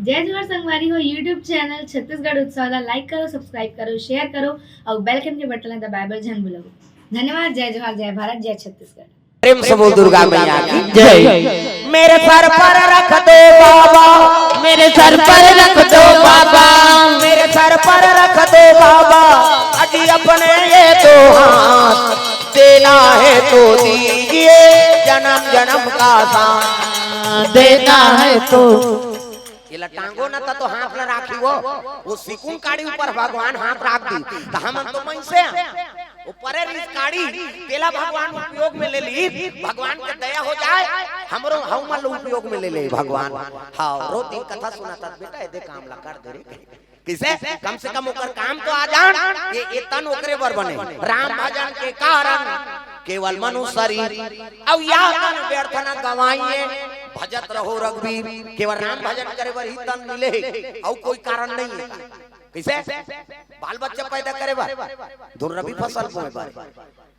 जय जोहार संगवारी हो यूट्यूब चैनल छत्तीसगढ़ उत्सव लाइक करो, सब्सक्राइब करो, शेयर करो और बेल आइकन के बटन दबाए जन भूलो। धन्यवाद। जय जोहार, जय भारत, जय छत्तीसगढ़। प्रेम से बोल दुर्गा मैया की जय। मेरे सर पर रख दो बाबा, मेरे सर पर रख दो बाबा, मेरे सर पर रख दो बाबा, अजी अपने ये दो हाथ, देना है तो दीजिए जन्म जन्म का साथ, देना है तो ये लटांगो न तो हाथ न राखी वो सिकुन काड़ी ऊपर भगवान हाथ राख दी तो हम तो मन से ऊपर रिस काड़ी तेला भगवान उपयोग में ले ली, भगवान के दया हो जाए हमरो हम उपयोग में ले ले भगवान। हाँ रोज दिन कथा सुनाता बेटा दे काम ला कर दे रे किसे कम से कम ओकर काम तो आ जान, ये तन ओकरे बर बने राम भजन के कारण केवल मनुष्य शरीर अब या तन व्यर्थ न गवाइए, भजत रहो रघुवीर, केवल राम भजन करे बर ही तन मिले और कोई कारण नहीं है। किसे बाल बच्चा पैदा करे बार, धुन रबी फसल बोए बार,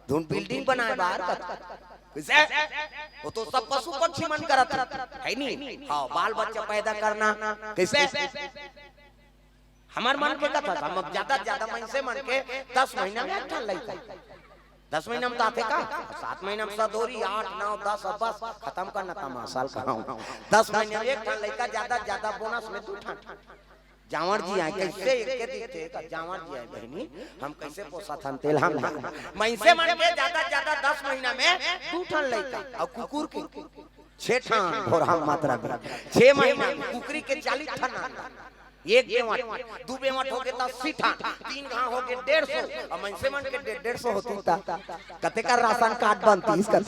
धुन बिल्डिंग बनाए बार, किसे वो तो सब पशु पक्षी मन करत है नहीं। हाँ बाल बच्चा पैदा करना किसे हमार मन के कथा हम ज्यादा मन से मन के 10 महीना में अच्छा लइका 10 महीना में आते का 7 महीना में सदोरी 8 9 10 बस खत्म करना तमाशाल कहूं 10 महीने में एक लइका ज्यादा बोनस में 2 ठन जावर जी आए कैसे एक दिखते का जावर जी आए बहनी हम कैसे पोसा थन तेल हम मैं से मन के ज्यादा 10 महीना में 2 ठन लइका और कुकुर के 6 ठन और हम मात्रा 6 महीना कुकरी के 40 ठन एक बेवट 2 बेवट हो गए 80 ठन 3 गांव हो गए 150 और मनसे मन के 150 होती था कते का राशन कार्ड बनती इसका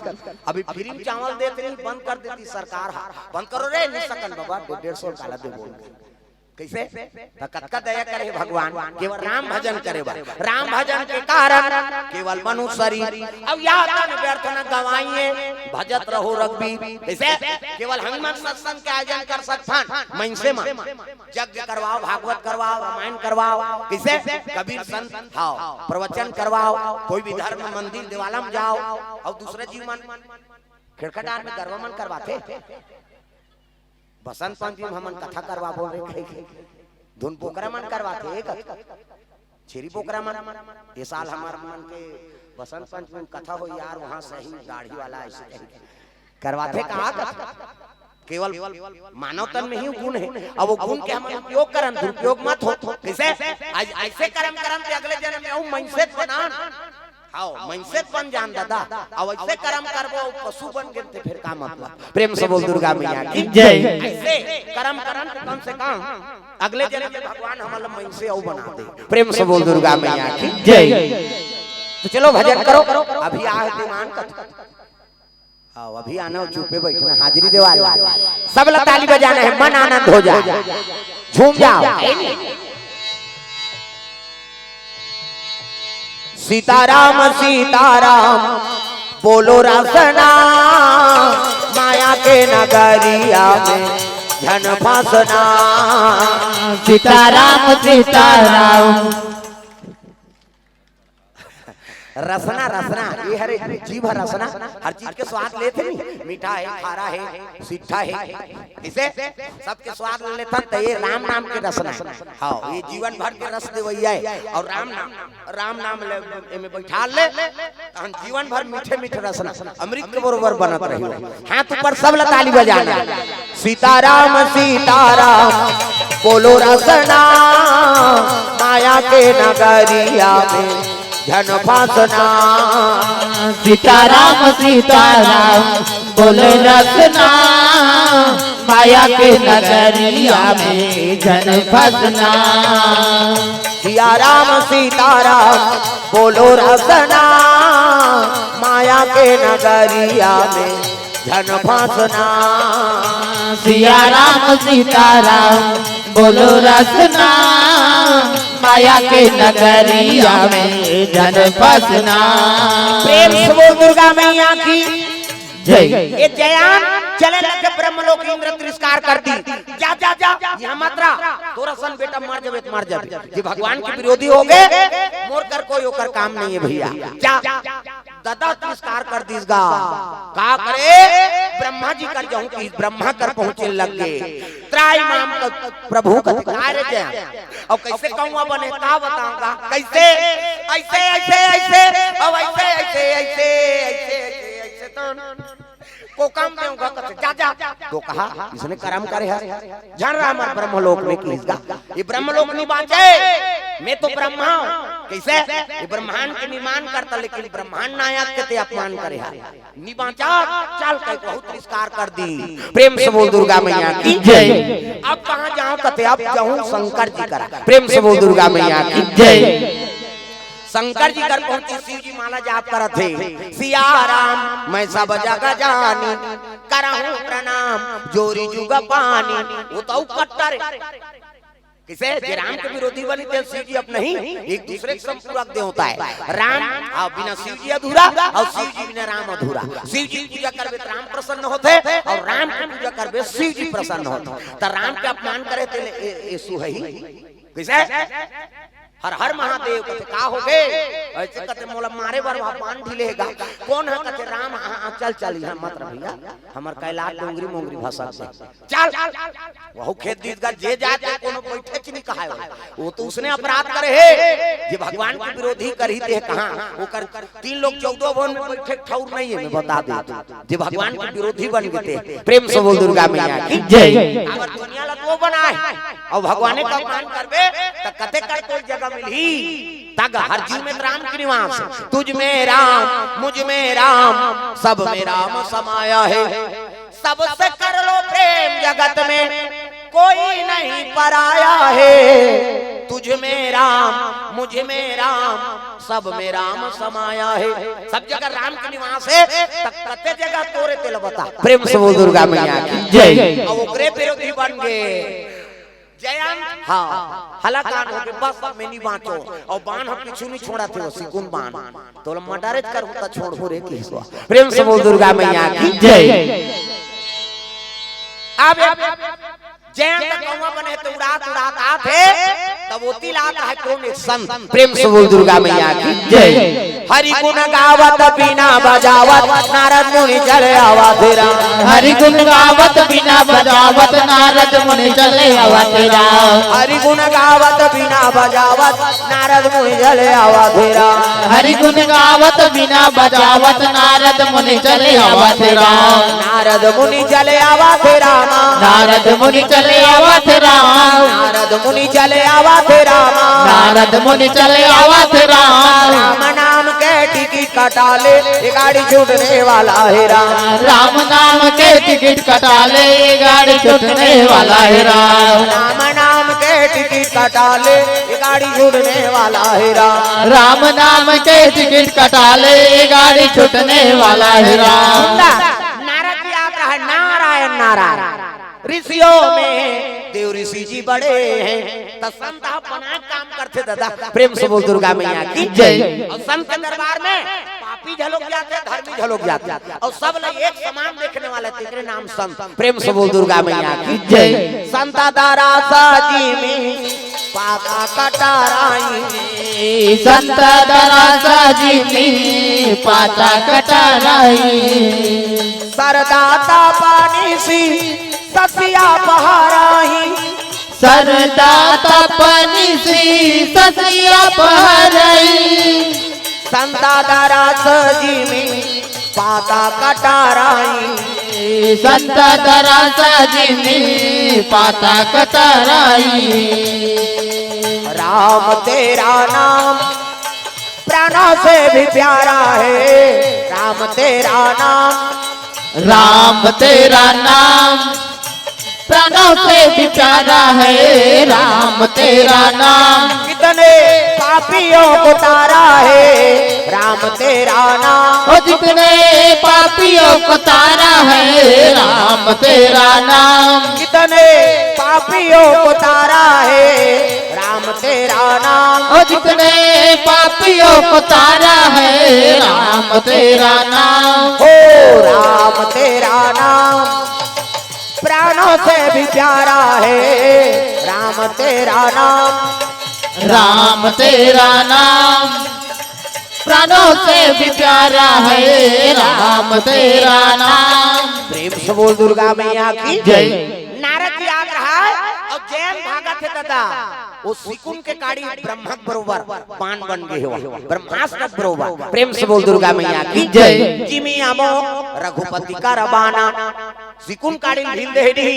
अभी फ्री में चावल देते नहीं बंद कर देती सरकार। बंद करो रे नहीं सकन बाबा 150 काला दे बोल कैसे कतका दया करे भगवान, केवल राम भजन करे राम भजन के कारण केवल मनुष्य शरीर अब या तन व्यर्थ न गवाइए, भजत रहो रघुवीर। कैसे केवल हम सत्संग के आयोजन कर सकथन मन से मन यज्ञ करवाओ, भागवत करवाओ, रामायण करवाओ, किसे कबीर संत हाओ प्रवचन करवाओ, कोई भी धर्म मंदिर देवाला में जाओ और दूसरे जीवन खिड़खटार में गर्वमन करवाते, बसंत पंचमी हमन कथा करवा बोल रहे धुन पोकरा मन करवाते छेरी पोकरा मन ये साल हमार मन के बसंत पंचमी में कथा हो यार वहां सही दाढ़ी वाला ऐसे करवाते कहा केवल मानव तन में ही गुण है अब वो गुण के हम उपयोग करन दुरुपयोग मत हो। कैसे आज ऐसे कर्म करन ते अगले जन्म में औ मनसे बनान आओ मनसे बन जान दादा अब ऐसे कर्म करबो पशु बन के फिर का मतलब। प्रेम से बोल दुर्गा मैया की जय। ऐसे कर्म करन कम से कम अगले जन्म में भगवान हमल मनसे औ बना दे। प्रेम से बोल दुर्गा मैया की जय। तो चलो भजन करो अभी आ दिमान कथा आओ अभी आना चुपे बैठना हाजिरी देवाला सब लोग ताली बजाना है मन आनंद हो जाए झूम जाओ। सीताराम सीताराम बोलो रसना माया के नगरिया में धन फासना, सीताराम सीताराम रसना रसना ये हरे जीभ रसना हर चीज के स्वाद लेते नहीं, मीठा है, खारा है, सीठा है, इसे सबके स्वाद ले लेता तो ये राम नाम के रसना। हाँ ये जीवन भर के रस देवैया है और राम नाम ले में बैठा ले तो जीवन भर मीठे मीठे रसना अमृत के बरोबर बनत रही। हाथ ऊपर सब ताली बजाना सीताराम सीताराम बोलो रसना माया के नगरिया में धन फासना, सीताराम सीताराम बोले रसना माया के नगरिया में धन फसना, सिया राम सीताराम बोलो रसना माया के नगरिया में धन फासना, सिया राम सीताराम बोलो रसना माया के नगरिया में धन फसना। प्रेम से बोल दुर्गा मैया की जय। ये जयान चले लगे ब्रह्मलोक इंद्र तिरस्कार कर दी जा जा जा यहाँ मात्रा तोरा सन बेटा मर जाबे जी भगवान के विरोधी हो गए मोर कर कोई ओकर काम नहीं है भैया जा दादा तिरस्कार कर दीसगा का करे ब्रह्मा जी कर जाऊं कि ब्रह्मा कर पहुंचे लग गए त्राई माम का प्रभु का कार्य जय और कैसे कहूंगा बने का बताऊंगा कैसे ऐसे ऐसे ऐसे अब ऐसे ऐसे ऐसे ऐसे ऐसे तो को काम दूंगा कते जा जा तो कहा इसने कर्म करे है जान रहा हमारे ब्रह्मलोक में किसका ये ब्रह्मलोक नहीं बांचे मैं तो ब्रह्मा हूं कैसे ये ब्रह्मांड के निर्माण करता लेकिन ब्रह्मांड नायक के ते अपमान करे है नहीं बांचा चल के बहुत तिरस्कार कर दी प्रेम से बोल दुर्गा मैया की जय अब कहां जाऊं कते अब जाऊं शंकर जी करा प्रेम से बोल दुर्गा मैया की जय शंकर जी कर पहुंची शिव जी माला जाप करत थे सिया राम मैं सब जगह जानी करहूं प्रणाम जोरी जुग पानी वो तो कट्टर किसे जे राम के विरोधी बनी थे शिव जी अब नहीं एक दूसरे के संपूरक दे होता है राम और बिना शिव जी अधूरा और शिव जी बिना राम अधूरा शिव जी पूजा करबे तो राम प्रसन्न होते और राम की पूजा करबे शिव जी प्रसन्न होते तो राम के अपमान करे थे यीशु है ही किसे हर हर महादेव कथे का हो गए ऐसे कथे मोला मारे बार पान ढिलेगा कौन है कथे राम हां चल चल यहां मत भैया हमर कैलाश डोंगरी मोंगरी भाषा से चल वहु खेत दीद का जे जाते कोनो बैठे च नहीं कहा वो तो उसने अपराध करे है जे भगवान के विरोधी करही ते कहां वो कर 3 लोग 14 भवन में बैठे ठौर नहीं है मैं बता दे जे भगवान के विरोधी बन गए प्रेम से बोल दुर्गा मैया की जय अगर दुनिया ला तो बनाए और भगवान का अपमान करबे त कते कर कोई जगह मिली तग हर जीव में राम की निवास तुझ में राम मुझ में राम सब में राम समाया है सबसे कर लो प्रेम जगत में कोई नहीं पराया है तुझ में राम मुझ में राम सब में राम समाया है सब जगह राम की निवास है कते जगह तोरे तेल बता प्रेम से बोल दुर्गा मैया की जय और ओकरे विरोधी बन गए जयंत हाँ हलाकान हो गए बस मैं नहीं बाँचो और बाण हम पीछू नहीं छोड़ा थे वो सिकुन बाण तो मटारेज कर होता छोड़ हो रे किसवा प्रेम से बोल दुर्गा मैया की जय अब जयंत कौवा बने तो उड़ात उड़ात आते तब वो तिलात है कौन एक संत प्रेम से बोल दुर्गा मैया की जय हरि गुण गावत बिना बजावत नारद मुनि चले आवा तेरा हरि गुण गावत बिना बजावत नारद मुनि चले आवा तेरा हरि गुण गावत बिना बजावत नारद मुनि चले आवा तेरा हरि गुण गावत बिना बजावत नारद मुनि चले आवा तेरा नारद मुनि चले आवा तेरा नारद मुनि चले आवा तेरा नारद मुनि चले आवा तेरा नारद मुनि चले आवा तेरा राम नाम के टिकट कटा ले गाड़ी छूटने वाला है राम नाम के टिकट कटा ले गाड़ी छूटने वाला है राम नाम के टिकट कटा ले गाड़ी छूटने वाला है राम नाम के टिकट कटा ले गाड़ी छूटने वाला है नारद की यात्रा है नारायण नारायण ऋषियों में देव ऋषि जी बड़े हैं तो संत अपना काम करते दादा प्रेम से बोल दुर्गा मैया की जय और संत के दरबार में पापी झलोक जाते धर्मी झलोक जाते और सब लोग एक समान देखने वाले तेरे नाम संत प्रेम से बोल दुर्गा मैया की जय संता दारा साजी में पाता कटाराई संत दारा साजी में पाता कटाराई सरदाता पानी सी ससिया बहाराही सरदाता पानी सी ससिया बहाराई संता दारा सजी में पाता कटाराई संता दारा सजी में पाता कटाराई राम तेरा नाम प्राणों से भी प्यारा है राम तेरा नाम राम तेरा नाम प्राणों से भी प्यारा है राम तेरा नाम कितने पापियों को तारा है राम तेरा नाम ओ जितने पापियों को तारा है राम तेरा नाम कितने पापियों को तारा है राम तेरा नाम ओ जितने पापियों को तारा है राम तेरा नाम ओ राम तेरा नाम प्राणों से भी प्यारा है राम तेरा नाम राम तेरा नाम प्राणों से भी प्यारा है राम तेरा नाम। प्रेम से बोल दुर्गा मैया की जय। नारद जी आ रहा है और जैन भागत है दादा वो सिकुम के काड़ी ब्रह्मक बरोबर पान बन गए हो ब्रह्मास्त्र बरोबर। प्रेम से बोल दुर्गा मैया की जय। जिमी अमो रघुपति का रबाना सिकुम काड़ी ढील दे दी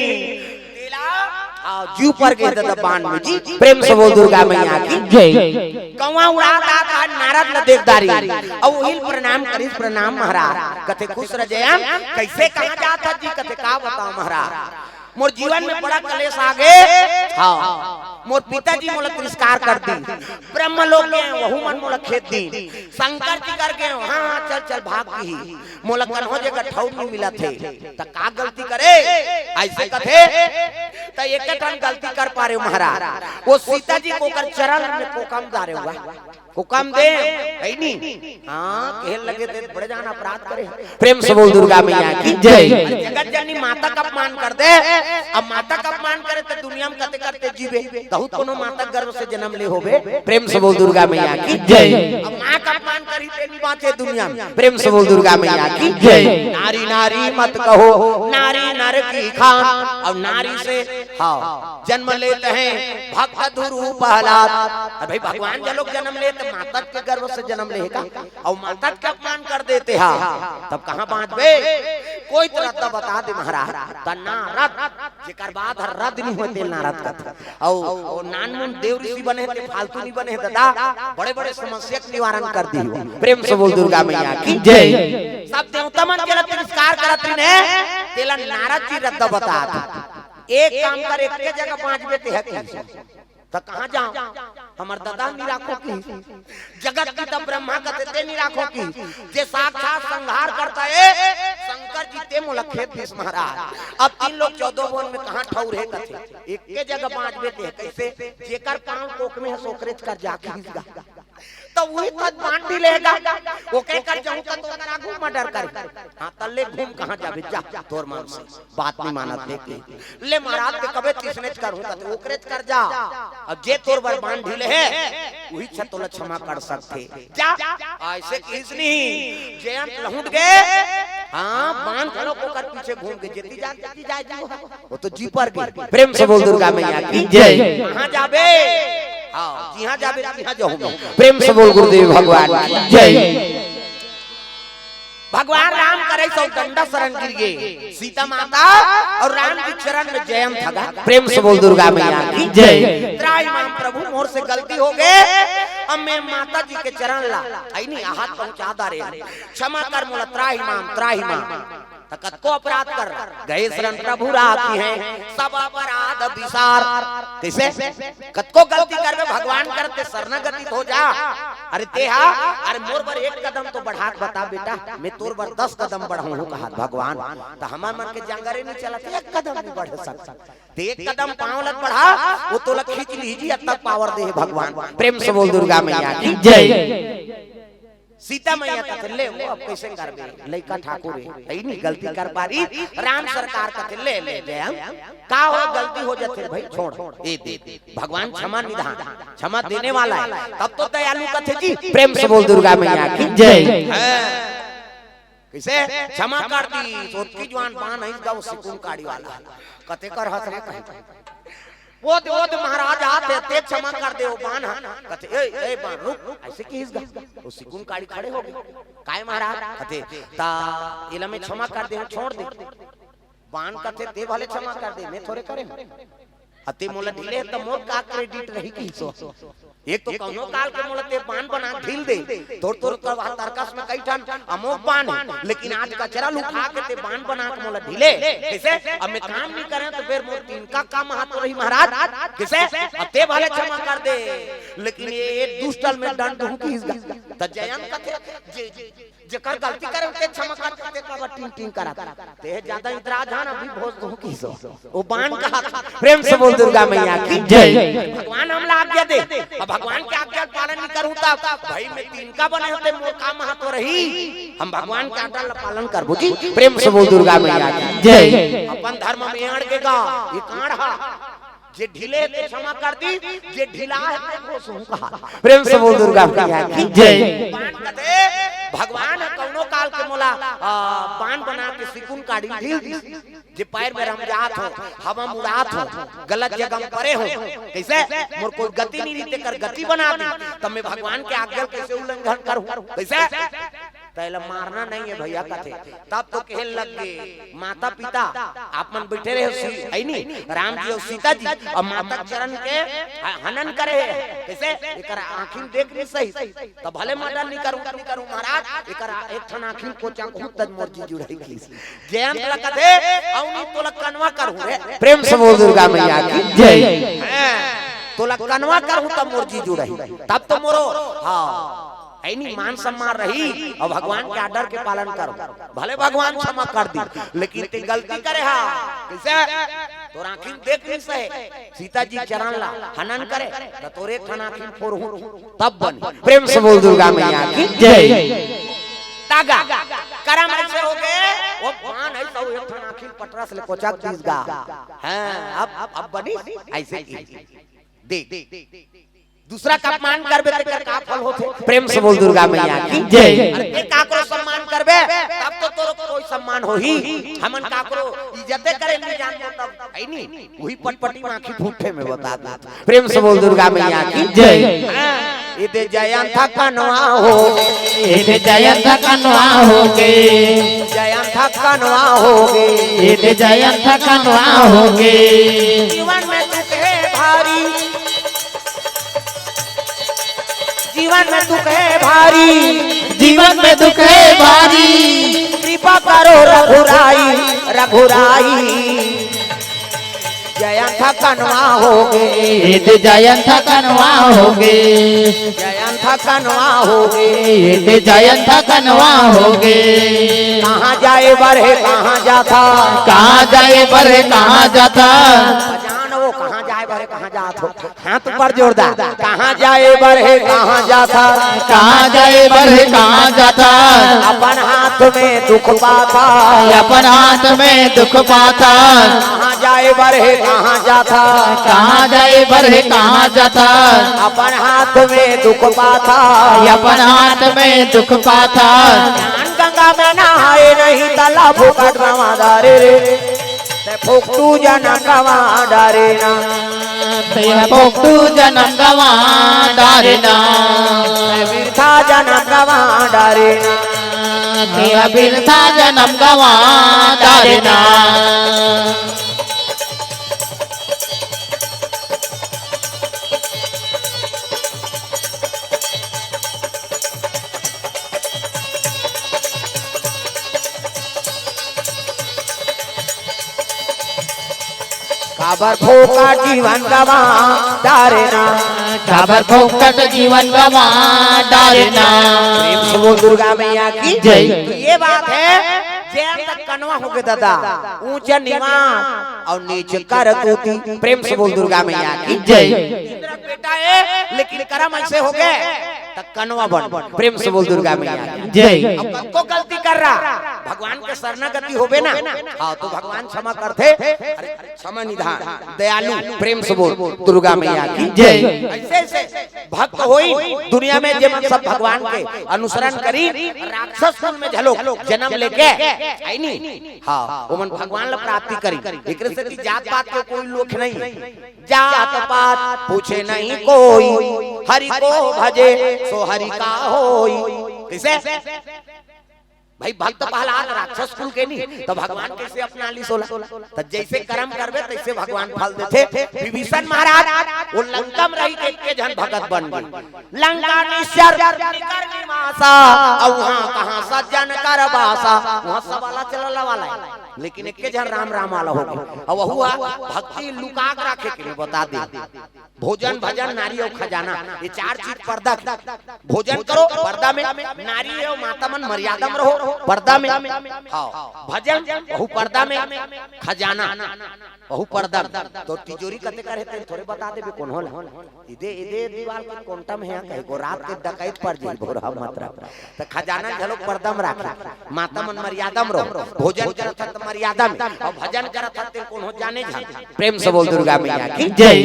जीव पर गए दादा बाण में जी। प्रेम से बोल दुर्गा मैया की जय। कौवा उड़ाता था नारद न देखदारी और वही प्रणाम करी प्रणाम महाराज कथे खुश रह जया कैसे कहा जाता जी कथे का बताओ महाराज मोर जीवन में बड़ा कलेश आ गए। हाँ मोर पिताजी मोला तिरस्कार कर दी ब्रह्म लोग गए वहु मन मोला खेत दी शंकर जी कर गए हाँ चल चल भाग की मोला कन्हो जगह ठौर नहीं मिला थे त का गलती करे ऐसे कथे त एक ठन गलती कर पा रहे महाराज वो सीता जी को कर चरण में कोकम जा रहे हुआ हुकम दे है नहीं हाँ खेल लगे थे बड़े जान अपराध करे। प्रेम से बोल दुर्गा मैया की जय। जगत जननी माता का अपमान कर दे अब माता का अपमान करे तो दुनिया में कते करते जीवे बहुत कोनो माता गर्भ से जन्म ले होबे। प्रेम से बोल दुर्गा मैया की जय। अब मां का अपमान करी ते नहीं बाँचे दुनिया में। प्रेम से बोल दुर्गा मैया की जय। नारी नारी मत कहो नारी नर की खान और नारी से हाँ जन्म लेते हैं भक्त ध्रुव प्रहलाद। भाई भगवान जो लोग जन्म लेते माता के गर्भ से जन्म लेगा और माता का अपमान कर देते हैं तब कहाँ बाँचबे कोई तरह तो बता दे महाराज नारद जेकर बाद हर रद नहीं होते नारद का और नानमुन देव ऋषि बने थे फालतू नहीं बने दादा बड़े बड़े समस्या का निवारण कर दी। प्रेम से बोल दुर्गा मैया की जय। सब देवता मन के तिरस्कार करत ने तेला नारद जी रद्द बता एक काम कर एक के जगह पांच बेटे है तो कहाँ जाओ हमार दादा नहीं राखो की जगत की तब ब्रह्मा कहते नहीं राखो की जे साक्षात संहार करता है शंकर जी ते मोला खेत देश महाराज। अब 3 लोग 14 वन में कहाँ ठौर है कथे एक के जगह 5 बेटे है कैसे जेकर पांव कोक में है सोकरेज कर जाके तो वही तो बांट भी लेगा ओके कर जाऊं का तो अगर आगू मर्डर कर हां तल्ले घूम कहां जाबे जा तोर मान से बात नहीं मानत देखे ले महाराज के कबे तिसनेच करूं त ओकरेज कर जा अब जे तोर बरबान ढीले है वही छ तोला क्षमा कर सकते जा ऐसे किस नहीं जयंत लहुट गए हां बांध खड़ो को कर पीछे घूम के जेती जाए वो तो जी पर गई। प्रेम से बोल दुर्गा मैया की जय। कहां जाबे हाँ जी हाँ जाबे जी हाँ जाऊंगा। प्रेम से बोल गुरुदेव भगवान जय। भगवान राम करे सौ दंडा शरण गिर गए सीता माता और राम के चरण में जयंत थगा। प्रेम से बोल दुर्गा मैया की जय। त्राहिमाम प्रभु मोर से गलती हो गए अब मैं माता जी के चरण ला आई नहीं हाथ पहुंचा दारे क्षमा कर मोला त्राहिमाम तकत को अपराध कर गए शरण प्रभु राखी है सब अपराध विसार कैसे कत को गलती करवे भगवान करते शरणागति हो जा अरे तेहा अरे मोर बर एक कदम तो बढ़ा बता बेटा मैं तोर बर 10 कदम बढ़ाऊं कहा भगवान तो हमार मन के जंगरे नहीं चलत एक कदम नहीं बढ़ सकता ते एक कदम पांव लग बढ़ा वो तो लग खींच लीजिए अब तक पावर दे भगवान। प्रेम से बोल दुर्गा मैया की जय। सीता मैया का ले वो अब कैसे करबे लइका ठाकुर है नहीं गलती कर पारी राम सरकार का ले जय का हो गलती हो जाते भाई छोड़ ए दे भगवान क्षमा निधान क्षमा देने वाला है तब तो दयालु कथे जी। प्रेम से बोल दुर्गा मैया की जय। कैसे क्षमा कर दी सोती जवान बान है गांव सिकुम काड़ी वाला कते कर हस रे कहीं वो महाराज आते ते क्षमा कर दे वो बान कथे ए बान रुक ऐसे किस गा वो सिकुम काड़ी खड़े हो गए काय महाराज कथे ता इला में क्षमा कर दे छोड़ दे बान कथे ते भले क्षमा कर दे मैं थोड़े करे अति मोला ढीले त मोर का क्रेडिट रही की सो एक तो कौनो काल के मोला ते बान बना ढील दे तोड़ करवा तरकस में कई ठन अमोक बान लेकिन आज कचरा लुखा के ते बान बना के मोला ढीले कैसे अब मैं काम नहीं करे तो फिर मोर तीन का काम हाथ रही महाराज कैसे अब ते भले क्षमा कर दे लेकिन ये दुष्टल में दंड दूं की त जयंत कथे जेकर गलती करे ते क्षमा कर ते का टिंग टिंग करा ते ज्यादा इतराज है ना अभी भोज दूं की सो वो बान कहा प्रेम से बोल दुर्गा मैया की जय। भगवान हमला आज्ञा दे अब भगवान के आज्ञा पालन नहीं करूं तब भाई मैं तीन का बने होते मोर काम हाथ तो रही हम भगवान के आज्ञा पालन करबो जी। प्रेम से बोल दुर्गा मैया की जय। अपन धर्म में अड़ के गा ये काढ़ा जे ढीले है ते क्षमा कर दी, जे ढीला है ते घोष हूं कहा। प्रेम से बोल दुर्गा मैया की जय। बाण कथे भगवान कौनो काल के मोला बाण बना के सिकुन काढ़ी ढील दी, जे पैर में रमजात हो, हवा मुड़ात हो, गलत जगह में परे हो, कैसे मोर कोई गति नहीं रीते कर गति बना दी, तब मैं भगवान के आज्ञा कैसे उल्लंघन करूं, कैसे तैला मारना नहीं है भैया कथे। तब तो कहल लग गए माता पिता आप मन बैठे रहे है नहीं, राम जी और सीता जी और माता चरण के हनन करे, कैसे एकर आँखिन देख नहीं सही, तब भले मर्डर नहीं करूं महाराज, एकर एक ठन आँखिन को चाकू तज मोर जी जुड़ाई की जयंत लकथे औनी तो कनवा करूं रे। प्रेम से बोल दुर्गा मैया की जय। तो कनवा करूं तब मोर जी जुड़ाई, तब तो मोरो हां ऐनी मान सम्मान रही और भगवान के आर्डर के पालन करो, भले भगवान क्षमा कर दी, लेकिन ते गलती करे हा कैसे तो आँखिन देख नहीं सहे, सीता जी चरण ला हनन करे तो तोरे खन आँखिन फोड़ू तब बन। प्रेम से बोल दुर्गा मैया की जय। तागा करम ऐसे हो गए वो बाण ऐसा हो एक खन आँखिन पटरस ले कोचक दिस गा हां अब बनी ऐसे की देख दूसरा का अपमान करबे ते का फल होथे। प्रेम से बोल दुर्गा मैया की जय। अरे काकरो सम्मान करबे तब तो तोरो कोई सम्मान होही, हमन काकरो इज्जत करे नहीं जानतो तब है नी वही पटपटी में आंखी फूटे में बता दे। प्रेम से बोल दुर्गा मैया की जय। इदे जयंत कनवा हो, इदे जयंत कनवा होगे, जयंत कनवा होगे, इदे जयंत कनवा होगे। जीवन में दुख है भारी, जीवन में दुख है भारी, जीवन में दुख है भारी, कृपा करो रघुराई रघुराई। जयंत कनवा होगे, इदे जयंत कनवा होगे, जयंत कनवा होगे, इदे जयंत कनवा होगे। कहाँ जाए बरहे कहाँ जाता, कहाँ जाए बरहे कहाँ जाता, वो कहाँ जाए बरहे कहाँ जात हो, हाथ पर जोरदार कहाँ जाए बरहे कहाँ जाता, कहाँ जाए बरहे कहाँ जाता। अपन हाथ में दुख पाता, अपन हाथ में दुख पाता। कहाँ जाए बरहे कहाँ जाता, कहाँ जाए बरहे कहाँ जाता। अपन हाथ में दुख पाता, अपन हाथ में दुख पाता। गंगा में नहाए नहीं तालाब फुकट गवा डारे रे, ते फुकटू जनम गवा डारे ना, ते फुकटू जनम गवा डारे ना, ते बिरथा जनम गवा डारे ना, ते बिरथा जनम गवा डारे ना। काबर फोकट जीवन गवा डारे ना, काबर फोकट जीवन गवा डारे ना। प्रेम से बोल दुर्गा मैया की जय। तो ये बात है जयंत कनवा हो गए दादा, ऊंचा निवास और नीचे कर तूती। प्रेम से बोल दुर्गा मैया की जय। इंद्र बेटा है लेकिन कर्म ऐसे हो गए तब कनवा बन। प्रेम से बोल दुर्गा मैया की जय। अब कब गलती कर रहा भगवान के शरणागति होबे ना, हाँ तो भगवान क्षमा करते, अरे क्षमा निधान दयालु। प्रेम से बोल दुर्गा मैया की जय। ऐसे ऐसे भक्त होई दुनिया में जब सब भगवान के अनुसरण करी, राक्षस कुल में झलो जन्म लेके आई नी, हाँ वो मन भगवान ला प्राप्ति करी। एकरे से जात पात के कोई लोक नहीं, जात पात पूछे नहीं कोई, हरि को भजे सो हरि का होई। कैसे भाई भक्त प्रहलाद राक्षस कुल के नहीं तो भगवान कैसे अपना ली सोला, तो जैसे कर्म करबे तैसे भगवान फल देते। विभीषण महाराज वो लंका में रही के जन भगत बन गए, लंका निश्चर निकर निवासा, और वहां कहां सज्जन कर बासा, वहां सब वाला चलला वाला है, लेकिन एक जन राम राम वाला हो गया। और हुआ भक्ति लुका के रखे के बता दे, भोजन भजन नारी और खजाना, ये चार चीज पर्दा। भोजन करो पर्दा में, नारी और माता मन मर्यादा में रहो पर्दा में, भजन बहु पर्दा में, खजाना बहु पर्दा। तो तिजोरी कते करे ते थोड़े बता देबे कौन होला। इदे इदे दीवार के कोंटा में है कहे को रात के डकैत पड़ जाई भोरा मात्रा, तो खजाना झलो पर्दा में राखे, माता मन मर्यादा में रहो, भोजन करत त मर्यादा में और भजन करत हते कौन हो जाने जा प्रेम से बोल दुर्गा मैया की जय।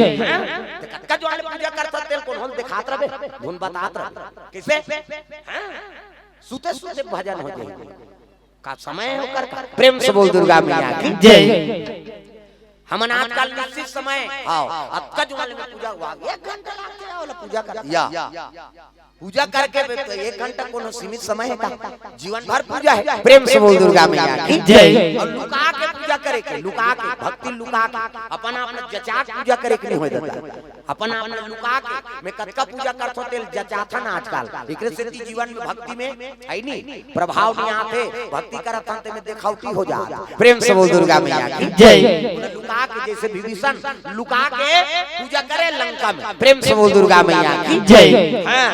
कटका जो वाले पूजा करत हते कौन हो दिखात रहे धुन बतात रहे किसे सुते सुते भजन हो जाए का समय होकर प्रेम से बोल दुर्गा मैया की जय। हमन आजकल निश्चित समय आओ अक्का जो वाले में पूजा हुआ 1 घंटा लगते वाला पूजा कर या पूजा करके 1 घंटा कोनो सीमित समय है का जीवन भर पूजा है प्रेम से बोल दुर्गा मैया की जय। और लुका के पूजा करे के लुका के भक्ति लुका के अपना अपना जचा के पूजा करे के नहीं होय देता अपना अपना लुका के मैं कतका पूजा करत होते जचाथा ना आजकल एकरे से जीवन में भक्ति में है नहीं प्रभाव नहीं आते भक्ति करत हते में दिखावटी हो जा प्रेम से बोल दुर्गा मैया की जय। लुका के जैसे विभीषण लुका के पूजा करे लंका में प्रेम से बोल दुर्गा मैया की जय। हां